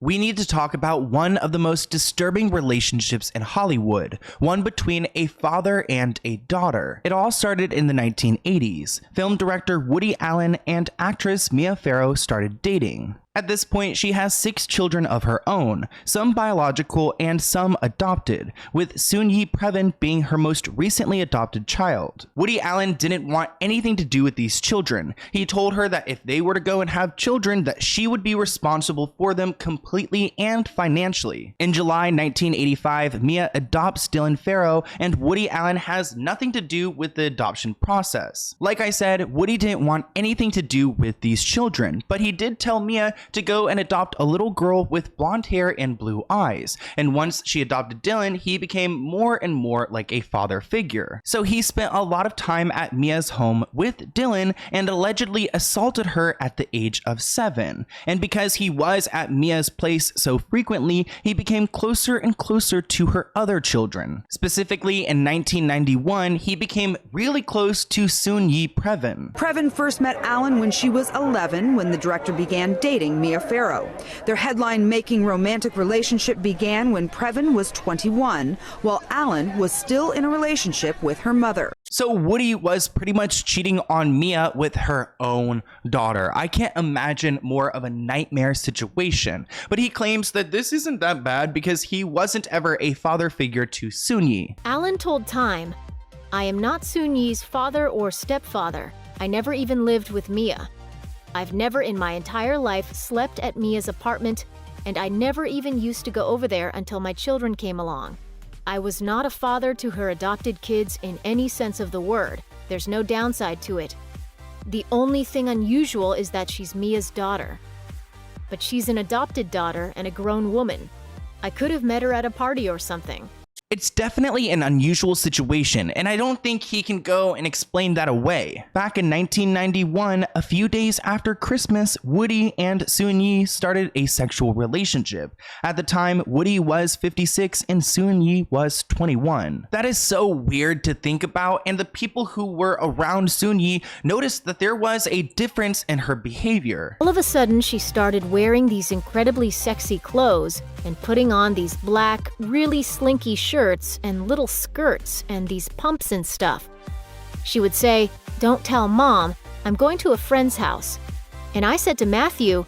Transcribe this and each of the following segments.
we need to talk about one of the most disturbing relationships in Hollywood, one between a father and a daughter. It all started in the 1980s. Film director Woody Allen and actress Mia Farrow started dating. At this point, she has 6 children of her own, some biological and some adopted, with Soon-Yi Previn being her most recently adopted child. Woody Allen didn't want anything to do with these children. He told her that if they were to go and have children, that she would be responsible for them completely and financially. In July 1985, Mia adopts Dylan Farrow, and Woody Allen has nothing to do with the adoption process. Like I said, Woody didn't want anything to do with these children, but he did tell Mia to go and adopt a little girl with blonde hair and blue eyes. And once she adopted Dylan, he became more and more like a father figure. So he spent a lot of time at Mia's home with Dylan and allegedly assaulted her at the age of 7. And because he was at Mia's place so frequently, he became closer and closer to her other children. Specifically, in 1991, he became really close to Soon-Yi Previn. Previn first met Allen when she was 11, when the director began dating Mia Farrow. Their headline-making romantic relationship began when Previn was 21, while Allen was still in a relationship with her mother. So Woody was pretty much cheating on Mia with her own daughter. I can't imagine more of a nightmare situation, but he claims that this isn't that bad because he wasn't ever a father figure to Soon-Yi. Allen told Time, "I am not Soon-Yi's father or stepfather. I never even lived with Mia. I've never in my entire life slept at Mia's apartment, and I never even used to go over there until my children came along. I was not a father to her adopted kids in any sense of the word. There's no downside to it. The only thing unusual is that she's Mia's daughter. But she's an adopted daughter and a grown woman. I could have met her at a party or something." It's definitely an unusual situation, and I don't think he can go and explain that away. Back in 1991, a few days after Christmas, Woody and Soon-Yi started a sexual relationship. At the time, Woody was 56 and Soon-Yi was 21. That is so weird to think about, and the people who were around Soon-Yi noticed that there was a difference in her behavior. All of a sudden, she started wearing these incredibly sexy clothes and putting on these black, really slinky shirts and little skirts and these pumps and stuff. She would say, "Don't tell Mom, I'm going to a friend's house." And I said to Matthew,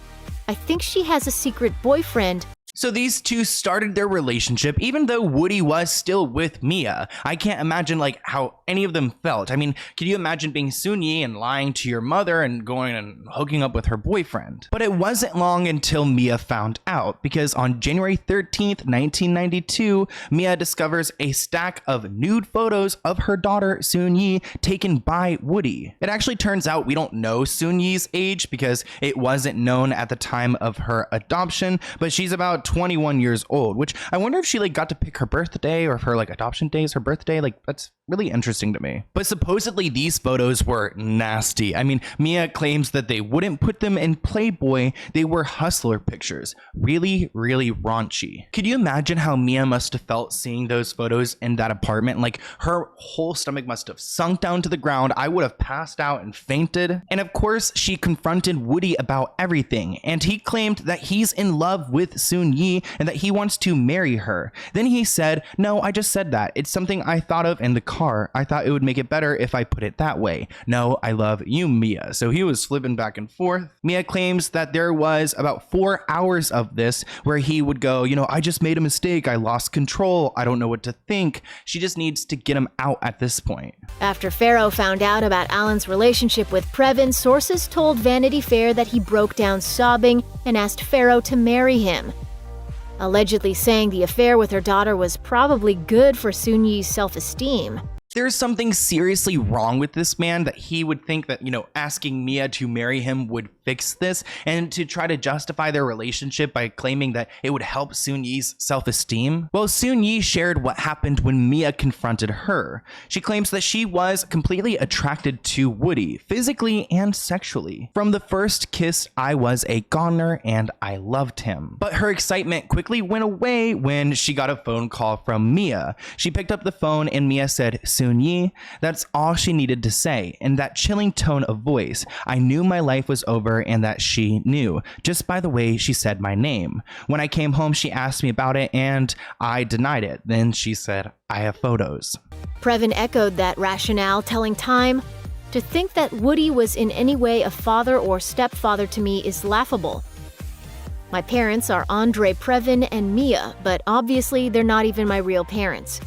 "I think she has a secret boyfriend." So these two started their relationship even though Woody was still with Mia. I can't imagine like how any of them felt. I mean, can you imagine being Soon-Yi and lying to your mother and going and hooking up with her boyfriend? But it wasn't long until Mia found out, because on January 13th, 1992, Mia discovers a stack of nude photos of her daughter Soon-Yi taken by Woody. It actually turns out we don't know Soon-Yi's age because it wasn't known at the time of her adoption, but she's about 21 years old, which I wonder if she like got to pick her birthday or if her like adoption day is her birthday. Like, that's really interesting to me. But supposedly these photos were nasty. I mean, Mia claims that they wouldn't put them in Playboy. They were hustler pictures. Really, really raunchy. Could you imagine how Mia must have felt seeing those photos in that apartment? Like, her whole stomach must have sunk down to the ground. I would have passed out and fainted. And of course, she confronted Woody about everything, and he claimed that he's in love with Soon-Yi and that he wants to marry her. Then he said, "No, I just said that. It's something I thought of in the car. I thought it would make it better if I put it that way. No, I love you, Mia." So he was flipping back and forth. Mia claims that there was about 4 hours of this where he would go, "You know, I just made a mistake. I lost control. I don't know what to think." She just needs to get him out at this point. After Farrow found out about Allen's relationship with Previn, sources told Vanity Fair that he broke down sobbing and asked Farrow to marry him, allegedly saying the affair with her daughter was probably good for Soon-Yi's self-esteem. There's something seriously wrong with this man that he would think that, you know, asking Mia to marry him would fix this, and to try to justify their relationship by claiming that it would help Soon-Yi's self-esteem. Well, Soon-Yi shared what happened when Mia confronted her. She claims that she was completely attracted to Woody, physically and sexually. "From the first kiss, I was a goner and I loved him." But her excitement quickly went away when she got a phone call from Mia. She picked up the phone and Mia said, Soon-Yi? That's all she needed to say. In that chilling tone of voice, I knew my life was over and that she knew, just by the way she said my name. When I came home, she asked me about it and I denied it. Then she said, I have photos. Previn echoed that rationale, telling Time, "To think that Woody was in any way a father or stepfather to me is laughable. My parents are Andre Previn and Mia, but obviously they're not even my real parents.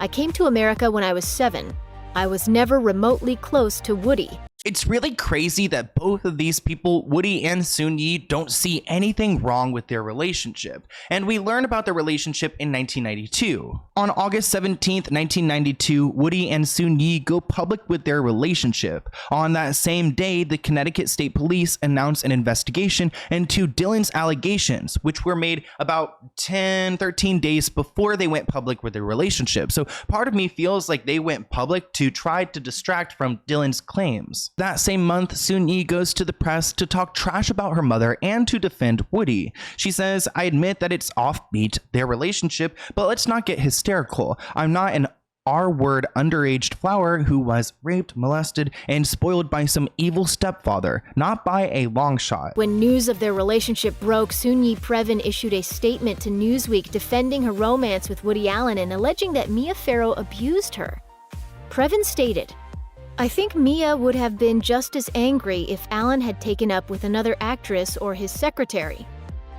I came to America when I was 7. I was never remotely close to Woody." It's really crazy that both of these people, Woody and Soon-Yi, don't see anything wrong with their relationship. And we learn about their relationship in 1992. On August 17th, 1992, Woody and Soon-Yi go public with their relationship. On that same day, the Connecticut State Police announced an investigation into Dylan's allegations, which were made about 13 days before they went public with their relationship. So part of me feels like they went public to try to distract from Dylan's claims. That same month, Soon-Yi goes to the press to talk trash about her mother and to defend Woody. She says, "I admit that it's offbeat, their relationship, but let's not get hysterical. I'm not an R-word underage flower who was raped, molested, and spoiled by some evil stepfather, not by a long shot." When news of their relationship broke, Soon-Yi Previn issued a statement to Newsweek defending her romance with Woody Allen and alleging that Mia Farrow abused her. Previn stated, "I think Mia would have been just as angry if Allen had taken up with another actress or his secretary.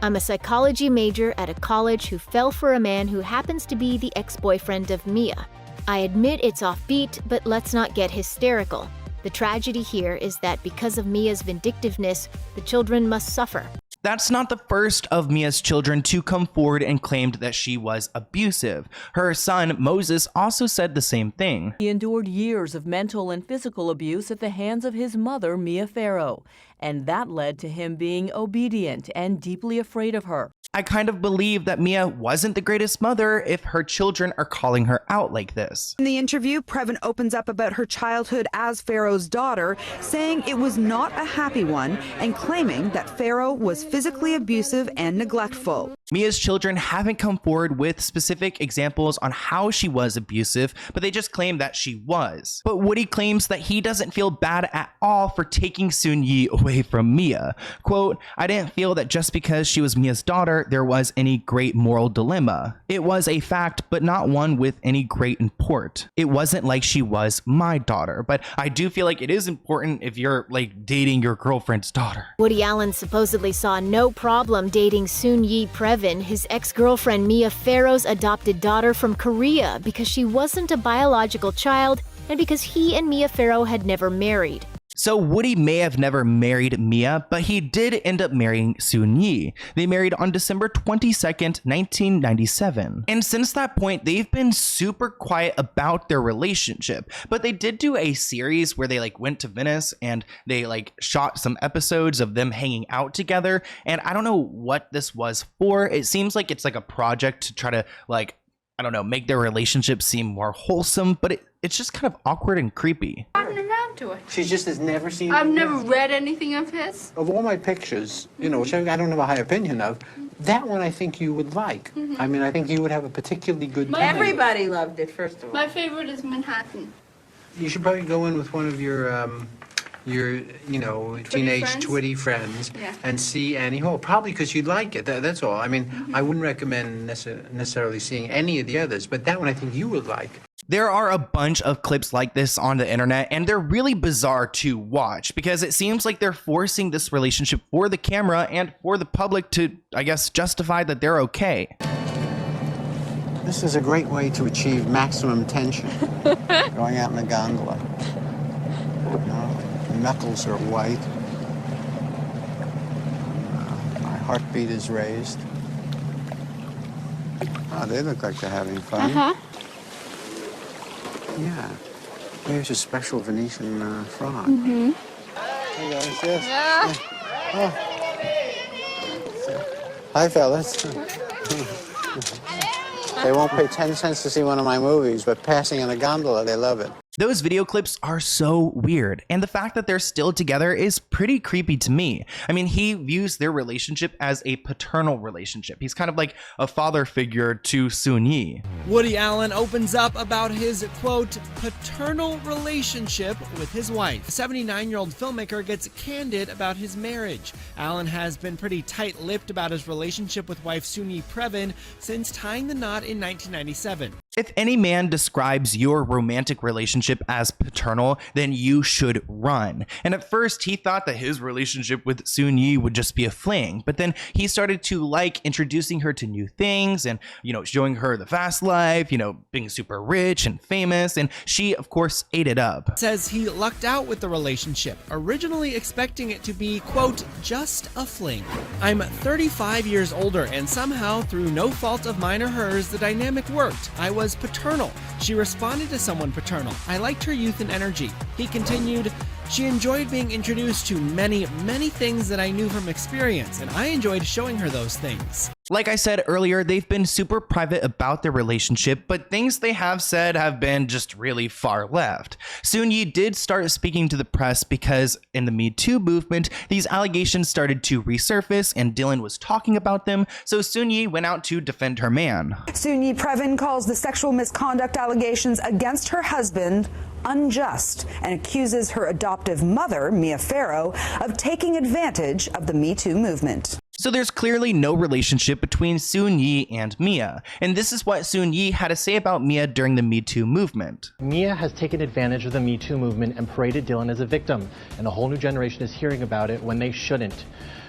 I'm a psychology major at a college who fell for a man who happens to be the ex-boyfriend of Mia. I admit it's offbeat, but let's not get hysterical. The tragedy here is that because of Mia's vindictiveness, the children must suffer." That's not the first of Mia's children to come forward and claimed that she was abusive. Her son, Moses, also said the same thing. He endured years of mental and physical abuse at the hands of his mother, Mia Farrow, and that led to him being obedient and deeply afraid of her. I kind of believe that Mia wasn't the greatest mother if her children are calling her out like this. In the interview, Previn opens up about her childhood as Farrow's daughter, saying it was not a happy one and claiming that Farrow was physically abusive and neglectful. Mia's children haven't come forward with specific examples on how she was abusive, but they just claim that she was. But Woody claims that he doesn't feel bad at all for taking Soon-Yi away from Mia. Quote, "I didn't feel that just because she was Mia's daughter, there was any great moral dilemma. It was a fact, but not one with any great import. It wasn't like she was my daughter, but I do feel like it is important if you're like dating your girlfriend's daughter." Woody Allen supposedly saw no problem dating Soon-Yi Previn, his ex-girlfriend Mia Farrow's adopted daughter from Korea, because she wasn't a biological child and because he and Mia Farrow had never married. So Woody may have never married Mia, but he did end up marrying Soon-Yi. They married on December 22nd, 1997. And since that point, they've been super quiet about their relationship. But they did do a series where they went to Venice and they shot some episodes of them hanging out together. And I don't know what this was for. It seems like it's a project to try to I don't know, make their relationship seem more wholesome, but it's just kind of awkward and creepy. I've never around to it. She just has never seen I've never read anything of his. Of all my pictures, which I don't have a high opinion of, that one I think you would like. I mean, I think you would have a particularly good time. Everybody loved it, first of all. My favorite is Manhattan. You should probably go in with one of your teenage friends? twitty friends Yeah. and see Annie Hall. Probably because you'd like it. That's all. I mean, I wouldn't recommend necessarily seeing any of the others, but that one I think you would like. There are a bunch of clips like this on the internet, and they're really bizarre to watch because it seems like they're forcing this relationship for the camera and for the public to, I guess, justify that they're okay. This is a great way to achieve maximum tension. Going out in a gondola. The knuckles are white. My heartbeat is raised. Oh, they look like they're having fun. Yeah. Here's a special Venetian frog. Hey guys, yes. Oh. Hi, fellas. They won't pay 10 cents to see one of my movies, but passing in a gondola, they love it. Those video clips are so weird, and the fact that they're still together is pretty creepy to me. I mean, he views their relationship as a paternal relationship. He's kind of like a father figure to Soon-Yi. Woody Allen opens up about his, quote, paternal relationship with his wife. The 79-year-old filmmaker gets candid about his marriage. Allen has been pretty tight-lipped about his relationship with wife Soon-Yi Previn since tying the knot in 1997. If any man describes your romantic relationship as paternal, then you should run. And at first, he thought that his relationship with Soon-Yi would just be a fling, but then he started to like introducing her to new things and, showing her the fast life, being super rich and famous, and she, of course, ate it up. Says he lucked out with the relationship, originally expecting it to be, quote, just a fling. I'm 35 years older, and somehow, through no fault of mine or hers, the dynamic worked. I was paternal. She responded to someone paternal. I liked her youth and energy. He continued, she enjoyed being introduced to many, many things that I knew from experience, and I enjoyed showing her those things. Like I said earlier, they've been super private about their relationship, but things they have said have been just really far left. Soon-Yi did start speaking to the press because in the Me Too movement, these allegations started to resurface and Dylan was talking about them, so Soon-Yi went out to defend her man. Soon-Yi Previn calls the sexual misconduct allegations against her husband unjust and accuses her adoptive mother, Mia Farrow, of taking advantage of the Me Too movement. So there's clearly no relationship between Soon-Yi and Mia, and this is what Soon-Yi had to say about Mia during the Me Too movement. Mia has taken advantage of the Me Too movement and paraded Dylan as a victim, and a whole new generation is hearing about it when they shouldn't.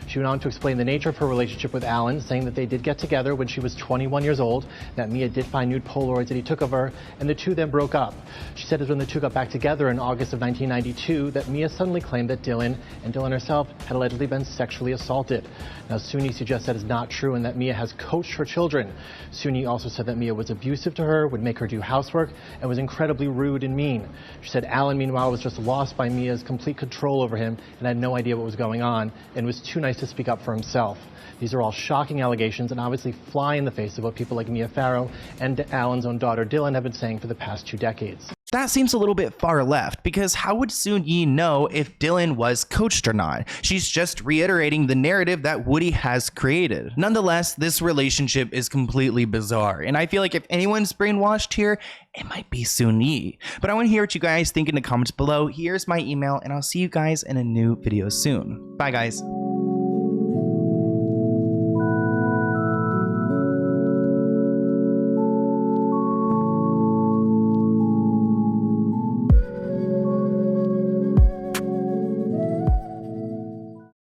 She went on to explain the nature of her relationship with Allen, saying that they did get together when she was 21 years old, that Mia did find nude Polaroids that he took of her, and the two then broke up. She said it was when the two got back together in August of 1992 that Mia suddenly claimed that Dylan and Dylan herself had allegedly been sexually assaulted. Now, Soon-Yi suggests that is not true and that Mia has coached her children. Soon-Yi also said that Mia was abusive to her, would make her do housework, and was incredibly rude and mean. She said Allen, meanwhile, was just lost by Mia's complete control over him and had no idea what was going on and was too nice to speak up for himself. These are all shocking allegations and obviously fly in the face of what people like Mia Farrow and Allen's own daughter Dylan have been saying for the past 2 decades. That seems a little bit far left, because how would Soon-Yi know if Dylan was coached or not? She's just reiterating the narrative that Woody has created. Nonetheless, this relationship is completely bizarre, and I feel like if anyone's brainwashed here, it might be Soon-Yi. But I want to hear what you guys think in the comments below. Here's my email, and I'll see you guys in a new video soon. Bye, guys.